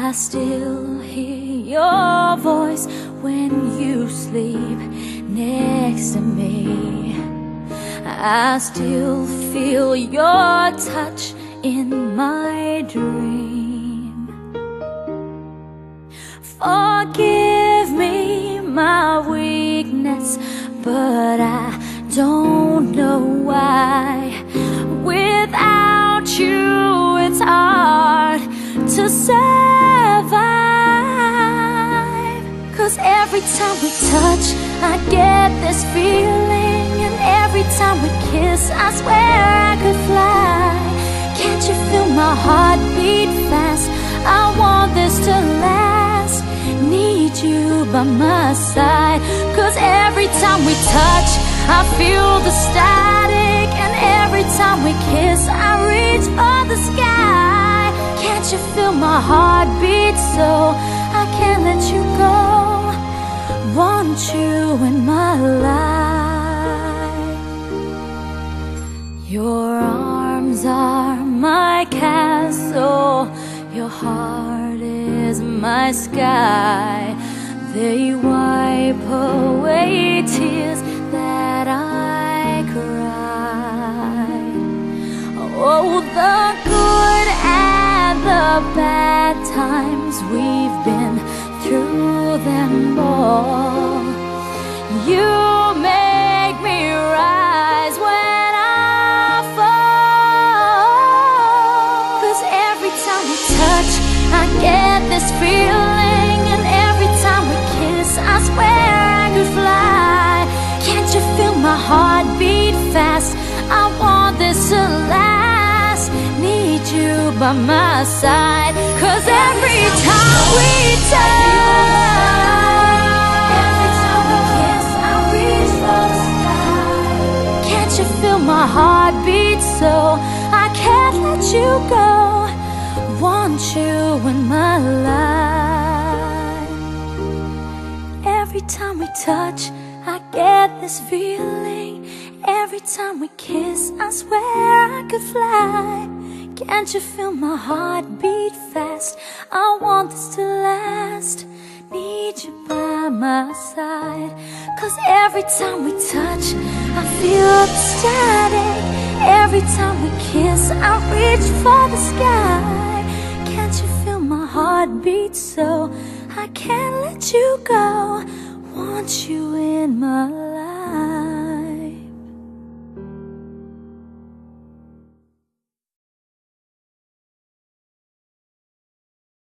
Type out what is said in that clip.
I still hear your voice when you sleep next to me. I still feel your touch in my dream. Forgive me my weakness, but I don't know why. Without you, it's hard to survive. 'Cause every time we touch, I get this feeling, and every time we kiss, I swear I could fly. Can't you feel my heart beat fast? I want this to last. Need you by my side. 'Cause every time we touch, I feel the static, and every time we kiss, I reach for the sky. Can't you feel my heart beat so I can't let you go? Want you in my life. Your arms are my castle, your heart is my sky. They wipe away tears that I cried. Oh, the good and the bad times, we've been through them all. You make me rise when I fall. 'Cause every time we touch, I get this feeling, and every time we kiss, I swear I could fly. Can't you feel my heart beat fast? I want this to last. Need you by my side. 'Cause every time we touch, every time we kiss, I reach for the sky. Can't you feel my heart beat so I can't let you go? Want you in my life. Every time we touch, I get this feeling. Every time we kiss, I swear I could fly. Can't you feel my heart beat fast? I want this to last. Need you by my side. 'Cause every time we touch, I feel the static. Every time we kiss, I reach for the sky. Can't you feel my heart beat so I can't let you go? Want you in my life.